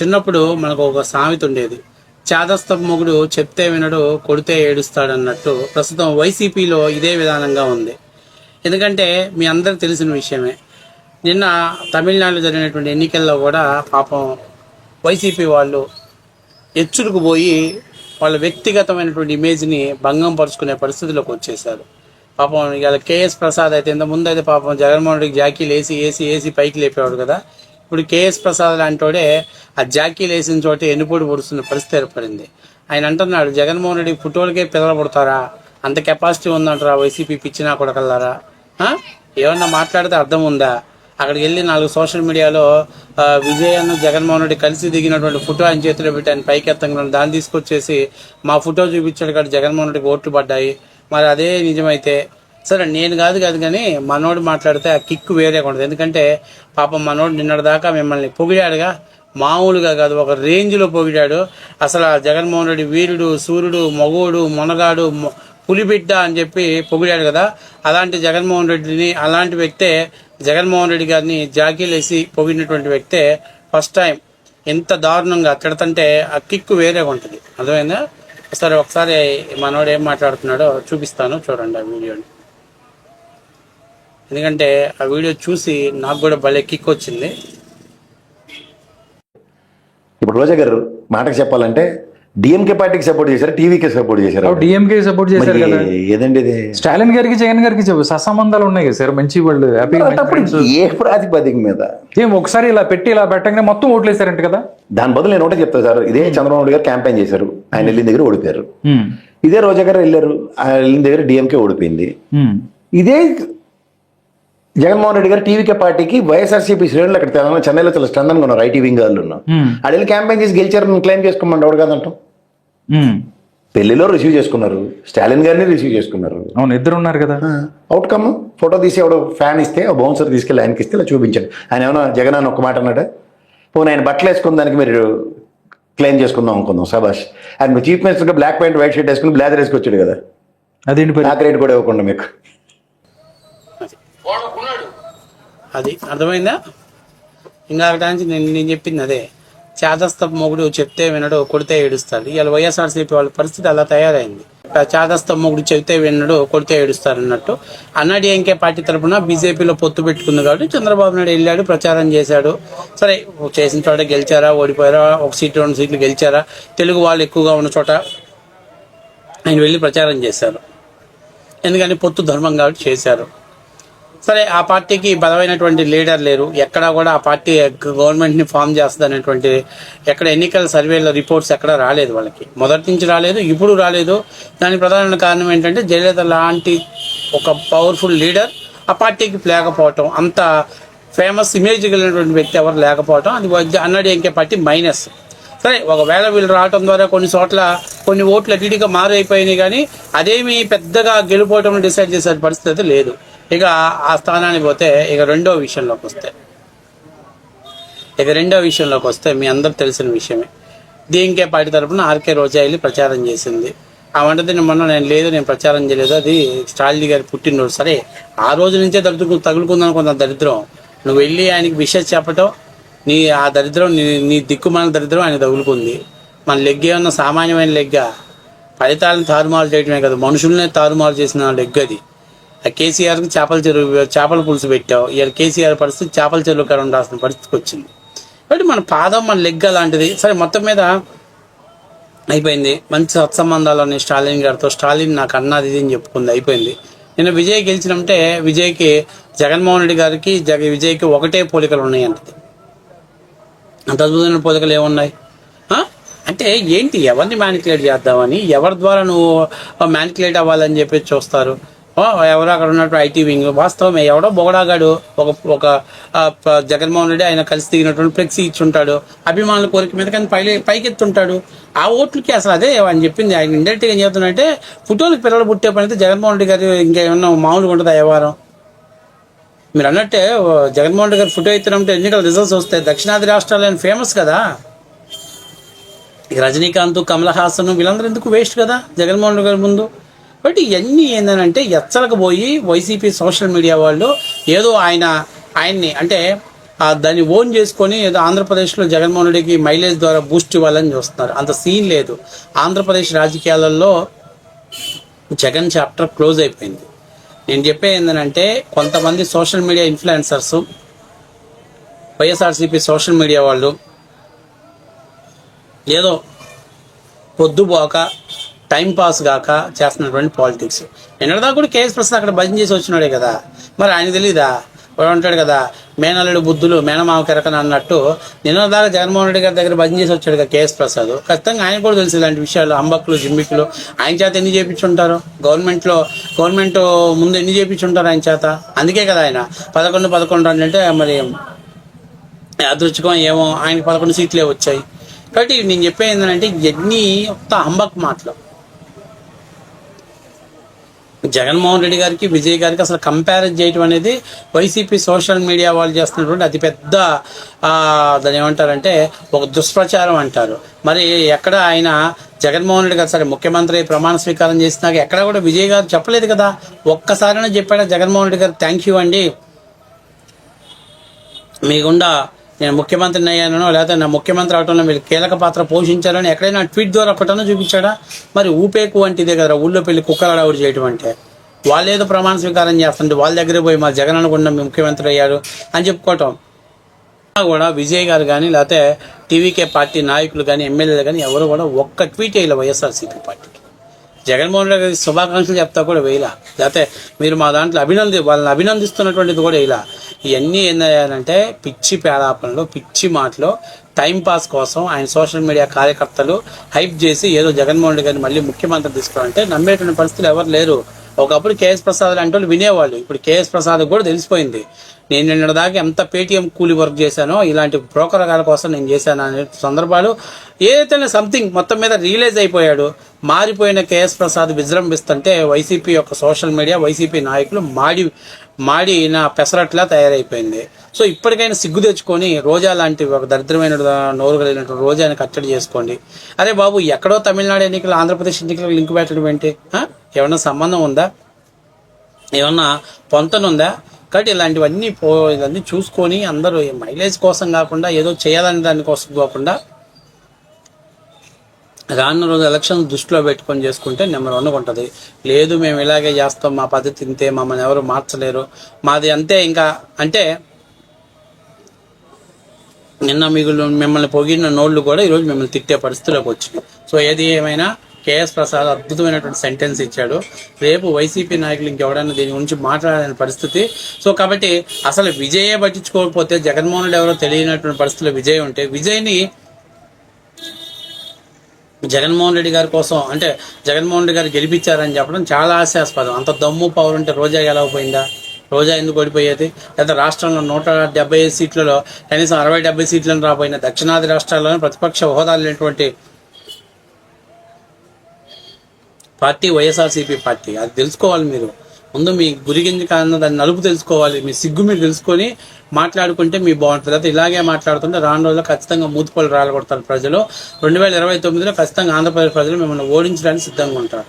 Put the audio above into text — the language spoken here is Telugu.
చిన్నప్పుడు మనకు ఒక సామెత ఉండేది, చాదస్త మొగుడు చెప్తే వినడు కొడితే ఏడుస్తాడు అన్నట్టు. ప్రస్తుతం వైసీపీలో ఇదే విధానంగా ఉంది. ఎందుకంటే మీ అందరికి తెలిసిన విషయమే, నిన్న తమిళనాడులో జరిగినటువంటి ఎన్నికల్లో కూడా పాపం వైసీపీ వాళ్ళు ఎచ్చులకు పోయి వాళ్ళ వ్యక్తిగతమైనటువంటి ఇమేజ్ని భంగం పరుచుకునే పరిస్థితిలోకి వచ్చేసారు. పాపం ఇవాళ కేఎస్ ప్రసాద్ అయితే ఇంత ముందు అయితే పాపం జగన్మోహన్ రెడ్డికి జాకీలు వేసి పైకి లేపేవాడు కదా. ఇప్పుడు కేఎస్ ప్రసాద్ లాంటోడే ఆ జాకీలు వేసిన చోట ఎన్నిపోటు పొడుస్తున్న పరిస్థితి ఏర్పడింది. ఆయన అంటున్నాడు, జగన్మోహన్ రెడ్డి ఫోటోలకే పిల్లలు పుడతారా, అంత కెపాసిటీ ఉందంటారా వైసీపీ పిచ్చినా కొడకల్లారా, ఏమన్నా మాట్లాడితే అర్థం ఉందా? అక్కడికి వెళ్ళి 4 సోషల్ మీడియాలో విజయ్ అన్న జగన్మోహన్ రెడ్డి కలిసి దిగినటువంటి ఫోటో ఆయన చేతిలో పెట్టి ఆయన పైకి ఎత్తంగా దాన్ని తీసుకొచ్చేసి మా ఫోటో చూపించాడు కాబట్టి జగన్మోహన్ రెడ్డికి ఓట్లు పడ్డాయి. మరి అదే నిజమైతే సరే, నేను కాదు కానీ మనోడు మాట్లాడితే ఆ కిక్ వేరే ఉండదు. ఎందుకంటే పాపం మనోడు నిన్నటిదాకా మిమ్మల్ని పొగిడాడుగా, మామూలుగా కాదు, ఒక రేంజ్లో పొగిడాడు. అసలు ఆ జగన్మోహన్ రెడ్డి వీరుడు, సూర్యుడు, మగోడు, మొనగాడు, పులిబిడ్డ అని చెప్పి పొగిడాడు కదా. అలాంటి జగన్మోహన్ రెడ్డిని, అలాంటి వ్యక్తే జగన్మోహన్ రెడ్డి గారిని జాకీలేసి పొగిడినటువంటి వ్యక్తే ఫస్ట్ టైం ఎంత దారుణంగా తిడతంటే ఆ కిక్ వేరేగా ఉంటుంది. అర్థమైందా? సరే, ఒకసారి మనోడు ఏం మాట్లాడుతున్నాడో చూపిస్తాను, చూడండి ఆ వీడియోని. ఎందుకంటే ఆ వీడియో చూసి నాకు కూడా భలే కిక్ వచ్చింది. ఇప్పుడు రోజా గారు మాటకు చెప్పాలంటే డిఎంకే పార్టీకి సపోర్ట్ చేశారు, టీవీకి సపోర్ట్ చేశారు. డిఎంకే సపోర్ట్ చేశారు కదా. ఏదండి ఇది? స్టాలిన్ గారికి జగన్ గారికి సత్సంబంధాలు ఉన్నాయి కదా సార్, మంచి వాళ్ళు. ఏ ప్రాతిపదిక మీద ఒకసారి ఇలా పెట్టి ఇలా పెట్టగానే మొత్తం ఓట్లు వేసారంట కదా. దాని బదులు నేను ఒకటే చెప్తాను సార్, ఇదే చంద్రబాబు గారు క్యాంపెయిన్ చేశారు, ఆయన వెళ్ళిన దగ్గర ఓడిపోయారు. ఇదే రోజా గారు వెళ్ళారు, ఆయన వెళ్ళిన దగ్గర డిఎంకే ఓడిపోయింది. ఇదే జగన్మోహన్ రెడ్డి గారు టీవీకే పార్టీకి వైఎస్ఆర్సీపీ శ్రేణులు అక్కడ తెలంగాణ చెన్నైలో చాలా స్ట్రెంగ్ ఉన్నారు, ఐటీ వింగ్ వాళ్ళు ఉన్నారు. వాళ్ళు క్యాంపెయిన్ చేసి గెలిచారని క్లెయిమ్ చేసుకోమండి, ఎవరు కాదంటాం. పెళ్లిలో రిసీవ్ చేసుకున్నారు, స్టాలిన్ గారిని రిసీవ్ చేసుకున్నారు. అవును, ఇద్దరు ఉన్నారు కదా. అవుట్కమ్ ఫోటో తీసి ఎవడో ఫ్యాన్ ఇస్తే ఆ బౌన్సర్ తీసుకెళ్ళి ఆయనకి ఇస్తే ఇలా చూపించాడు. ఆయన ఏమన్నా జగన్ అని ఒక మాట అన్నాడు, పోనీ ఆయన బట్టలు వేసుకున్న దానికి మీరు క్లెయిమ్ చేసుకుందాం అనుకుందాం, సబాష్. ఆయన చీఫ్ మినిస్టర్గా బ్లాక్ ప్యాంట్ వైట్ షర్ట్ వేసుకుని బ్లాజర్ వేసుకొచ్చాడు కదా, అదేంటి నాకు రేట్ కూడా ఇవ్వకుండా మీకు. అది అర్థమైందా? ఇంకా అక్కడానికి నేను చెప్పింది అదే, చాదస్త మొగుడు చెప్తే వినడు కొడితే ఏడుస్తాడు. ఇవాళ వైఎస్ఆర్సీపీ వాళ్ళ పరిస్థితి అలా తయారైంది. చాదస్త మొగుడు చెప్తే వినడు కొడితే ఏడుస్తారు అన్నట్టు. అన్నాడీఎంకే పార్టీ తరఫున బీజేపీలో పొత్తు పెట్టుకుంది కాబట్టి చంద్రబాబు నాయుడు వెళ్ళాడు, ప్రచారం చేశాడు. సరే, చేసిన చోట గెలిచారా, ఓడిపోయారా, 1 సీటు 2 సీట్లు గెలిచారా, తెలుగు వాళ్ళు ఎక్కువగా ఉన్న చోట ఆయన వెళ్ళి ప్రచారం చేశారు. ఎందుకని పొత్తు ధర్మం కాబట్టి చేశారు. సరే, ఆ పార్టీకి బలమైనటువంటి లీడర్ లేరు, ఎక్కడా కూడా ఆ పార్టీ గవర్నమెంట్ని ఫామ్ చేస్తుంది అనేటువంటి ఎక్కడ ఎన్నికల సర్వేల రిపోర్ట్స్ ఎక్కడ రాలేదు, వాళ్ళకి మొదటి నుంచి రాలేదు, ఇప్పుడు రాలేదు. దానికి ప్రధాన కారణం ఏంటంటే జయలలిత లాంటి ఒక పవర్ఫుల్ లీడర్ ఆ పార్టీకి లేకపోవటం, అంత ఫేమస్ ఇమేజ్ కలిగినటువంటి వ్యక్తి ఎవరు లేకపోవటం, అది అన్నాడీఎంకే పార్టీ మైనస్. సరే, ఒకవేళ వీళ్ళు రావటం ద్వారా కొన్ని చోట్ల కొన్ని ఓట్లు అటుగా మారైపోయినాయి, కానీ అదేమి పెద్దగా గెలుపోవటం డిసైడ్ చేసే పరిస్థితి లేదు. ఇక ఆ స్థానానికి పోతే ఇక రెండో విషయంలోకి వస్తే మీ అందరికి తెలిసిన విషయమే, డిఎంకే పార్టీ తరఫున ఆర్కే రోజా వెళ్ళి ప్రచారం చేసింది. ఆ వంటది మొన్న నేను ప్రచారం చేయలేదు, అది స్టాలిన్ గారి పుట్టినరోజు. సరే, ఆ రోజు నుంచే తగులుకుందాను కొంత దరిద్రం. నువ్వు వెళ్ళి ఆయనకి విషయం చెప్పటం, ఆ దరిద్రం నీ దిక్కుమాల దరిద్రం ఆయన తగులుకుంది. మన లెగ్ ఏమన్నా సామాన్యమైన లెగ్గా? ఫలితాలను తారుమారు చేయడమే కదా, మనుషులనే తారుమారు చేసిన లెగ్ అది. ఆ కేసీఆర్కి చేపల పులుసు పెట్టావు, ఇవాళ కేసీఆర్ పరిస్థితి చేపల చెరువు కాడ ఉండాల్సిన పరిస్థితికి వచ్చింది. కాబట్టి మన పాదం, మన లెగ్ అలాంటిది. సరే, మొత్తం మీద అయిపోయింది. మంచి సత్సంబంధాలు స్టాలిన్ గారితో. స్టాలిన్ నాకు అన్నది ఇది అని చెప్పుకుంది, అయిపోయింది. నిన్న విజయ్ గెలిచినంటే విజయ్కి జగన్మోహన్ రెడ్డి గారికి విజయ్కి ఒకటే పోలికలు ఉన్నాయి అంటది. అంత అద్భుతమైన పోలికలు ఏమున్నాయి అంటే ఏంటి? ఎవరిని మ్యానికులేట్ చేద్దామని, ఎవరి ద్వారా నువ్వు మ్యానికులేట్ అవ్వాలని చెప్పి చూస్తారు. ఎవరో అక్కడ ఉన్నట్టు ఐటీ వింగ్, వాస్తవమే, ఎవడో బొగడాగాడు ఒక జగన్మోహన్ రెడ్డి ఆయన కలిసి దిగినటువంటి ఫ్లెక్సీ ఇచ్చుంటాడు, అభిమానుల కోరిక మీద, కానీ పైకెత్తుంటాడు. ఆ ఓట్లకి అసలు అదే అని చెప్పింది. ఆయన ఇండైరెక్ట్గా ఏం చెప్తున్నట్టే, ఫోటోలకు పిల్లలు పుట్టే పని అయితే జగన్మోహన్ రెడ్డి గారు ఇంకేమన్నా మామూలుగా ఉంటుంది వ్యవహారం. మీరు అన్నట్టే జగన్మోహన్ రెడ్డి గారు ఫోటో ఎత్తినంటే ఎన్నికల రిజల్ట్స్ వస్తాయి. దక్షిణాది రాష్ట్రాలు ఆయన ఫేమస్ కదా. రజనీకాంత్, కమల్ హాసన్ వీళ్ళందరూ ఎందుకు వేస్ట్ కదా జగన్మోహన్ రెడ్డి గారి ముందు. బట్ ఇవన్నీ ఏంటంటే ఎచ్చలకు పోయి వైసీపీ సోషల్ మీడియా వాళ్ళు ఏదో ఆయన్ని అంటే దాన్ని ఓన్ చేసుకొని ఏదో ఆంధ్రప్రదేశ్లో జగన్మోహన్ రెడ్డికి మైలేజ్ ద్వారా బూస్ట్ ఇవ్వాలని చూస్తున్నారు. అంత సీన్ లేదు. ఆంధ్రప్రదేశ్ రాజకీయాలలో జగన్ చాప్టర్ క్లోజ్ అయిపోయింది. నేను చెప్పేది ఏంటంటే, కొంతమంది social media influencers, YSRCP social media వాళ్ళు ఏదో పొద్దుపోక టైం పాస్ గాక చేస్తున్నటువంటి పాలిటిక్స్. నిన్నటిదాకా కూడా కేఎస్ ప్రసాద్ అక్కడ భజన చేసి వచ్చినాడే కదా, మరి ఆయన తెలీదా? వాడు అంటాడు కదా, మేనల్లుడు బుద్ధులు మేనమామ కెరకన అన్నట్టు నిన్నటిదాకా జగన్మోహన్ రెడ్డి గారి దగ్గర భజన చేసి వచ్చాడు కదా కేఎస్ ప్రసాద్. ఖచ్చితంగా ఆయన కూడా తెలుసు ఇలాంటి విషయాలు, అంబక్కులు జిమ్మిక్కులు. ఆయన చేత ఎన్ని చేయించుంటారు? గవర్నమెంట్ ముందు ఎన్ని చేయించుంటారు ఆయన చేత? అందుకే కదా ఆయన 11 అంటే మరి అదృష్టం ఏమో ఆయనకి 11 సీట్లే వచ్చాయి. కాబట్టి నేను చెప్పేది ఏంటంటే, ఎన్ని ఒక్క అంబక్ మాటలు. జగన్మోహన్ రెడ్డి గారికి విజయ్ గారికి అసలు కంపారిజన్ చేయటం అనేది వైసీపీ సోషల్ మీడియా వాళ్ళు చేస్తున్నటువంటి అతిపెద్ద దాని ఏమంటారంటే ఒక దుష్ప్రచారం అంటారు. మరి ఎక్కడ ఆయన జగన్మోహన్ రెడ్డి గారు సరే ముఖ్యమంత్రి ప్రమాణ స్వీకారం చేసినాక ఎక్కడ కూడా విజయ్ గారు చెప్పలేదు కదా. ఒక్కసారైనా చెప్పాడా జగన్మోహన్ రెడ్డి గారు థ్యాంక్ యూ అండి, మీగుండా నేను ముఖ్యమంత్రిని అయ్యానో లేకపోతే నా ముఖ్యమంత్రి అవటంలో మీరు కీలక పాత్ర పోషించాలని ఎక్కడైనా ట్వీట్ ద్వారా ఒకటన్నా చూపించాడా? మరి ఊపేకు వంటిదే కదా ఊళ్ళో పెళ్లి కుక్కలు అడవుడు చేయటం అంటే. వాళ్ళు ఏదో ప్రమాణ స్వీకారం చేస్తుంటే వాళ్ళ దగ్గర పోయి మా జగన్ అనుకుండా ముఖ్యమంత్రి అయ్యారు అని చెప్పుకోవటం కూడా విజయ్ గారు కానీ లేకపోతే టీవీకే పార్టీ నాయకులు కానీ ఎమ్మెల్యేలు కానీ ఎవరు కూడా ఒక్క ట్వీట్ వేయలే వైఎస్ఆర్సీపీ పార్టీకి. జగన్మోహన్ రెడ్డి గారికి శుభాకాంక్షలు చెప్తా కూడా వేయలా, లేకపోతే మీరు మా దాంట్లో వాళ్ళని అభినందిస్తున్నటువంటిది కూడా వేయలా. ఇవన్నీ ఏంటంటే పిచ్చి పేలాపనలు, పిచ్చి మాటలు, టైంపాస్ కోసం ఆయన సోషల్ మీడియా కార్యకర్తలు హైప్ చేసి ఏదో జగన్మోహన్ రెడ్డి గారిని మళ్ళీ ముఖ్యమంత్రి తీసుకోవాలంటే నమ్మేటువంటి పరిస్థితులు ఎవరు లేరు. ఒకప్పుడు కేఎస్ ప్రసాద్ అంటే వాళ్ళు వినేవాళ్ళు, ఇప్పుడు కేఎస్ ప్రసాద్ కూడా తెలిసిపోయింది. నేను నిన్నటిదాకా ఎంత పేటీఎం కూలీ వర్క్ చేశానో ఇలాంటి బ్రోకరగాల కోసం నేను చేశాను అనే సందర్భాలు ఏదైతే సంథింగ్ మొత్తం మీద రియలైజ్ అయిపోయాడు. మారిపోయిన కేఎస్ ప్రసాద్ విజృంభిస్తుంటే వైసీపీ యొక్క సోషల్ మీడియా, వైసీపీ నాయకులు మాడిన పెసరట్లా తయారైపోయింది. సో ఇప్పటికైనా సిగ్గు తెచ్చుకొని రోజా లాంటి ఒక దరిద్రమైన నోరు కలిగినట్టు రోజాని కట్టడి చేసుకోండి. అరే బాబు, ఎక్కడో తమిళనాడు ఎన్నికలు ఆంధ్రప్రదేశ్ ఎన్నికలకు లింక్ పెట్టడం ఏంటి? ఏమన్నా సంబంధం ఉందా? ఏమన్నా పొంతనుందా? కాబట్టి ఇవన్నీ చూసుకొని అందరూ మైలేజ్ కోసం కాకుండా ఏదో చేయాలని దానికోసం కాకుండా రానున్న రోజు ఎలక్షన్ దృష్టిలో పెట్టుకొని చేసుకుంటే నెంబర్ 1 ఉంటుంది. లేదు మేము ఇలాగే చేస్తాం, మా పద్ధతి ఇంతే, మమ్మల్ని ఎవరు మార్చలేరు, మాది అంతే ఇంకా అంటే నిన్న మిమ్మల్ని పొగిడిన నోళ్ళు కూడా ఈరోజు మిమ్మల్ని తిట్టే పరిస్థితిలోకి వచ్చింది. సో ఏది ఏమైనా కేఎస్ ప్రసాద్ అద్భుతమైనటువంటి సెంటెన్స్ ఇచ్చాడు. రేపు వైసీపీ నాయకులు ఇంకెవడైనా దీని గురించి మాట్లాడాలని పరిస్థితి. సో కాబట్టి అసలు విజయే పట్టించుకోకపోతే జగన్మోహన్ రెడ్డి ఎవరో తెలియనటువంటి పరిస్థితిలో విజయ్ ఉంటే విజయ్ని జగన్మోహన్ రెడ్డి గారి కోసం అంటే జగన్మోహన్ రెడ్డి గారు గెలిపించారని చెప్పడం చాలా హాస్యాస్పదం. అంత దమ్ము పవర్ ఉంటే రోజా ఎలా పోయిందా? రోజా ఎందుకు ఓడిపోయేది? లేదా రాష్ట్రంలో 175 సీట్లలో కనీసం 60-70 సీట్లను రాబోయిన దక్షిణాది రాష్ట్రాల్లోనే ప్రతిపక్ష హోదా లేనటువంటి పార్టీ వైఎస్ఆర్సీపీ పార్టీ. అది తెలుసుకోవాలి మీరు. ముందు మీ గురిగింజ కారణం దాన్ని నలుపు తెలుసుకోవాలి. మీ సిగ్గు మీరు తెలుసుకొని మాట్లాడుకుంటే మీ బాగుంటుంది. అయితే ఇలాగే మాట్లాడుతుంటే రాను రోజుల్లో ఖచ్చితంగా మూతుపళ్ళు రాలగొడతారు ప్రజలు. 2029లో ఖచ్చితంగా ఆంధ్రప్రదేశ్ ప్రజలు మిమ్మల్ని ఓడించడానికి సిద్ధంగా ఉంటారు.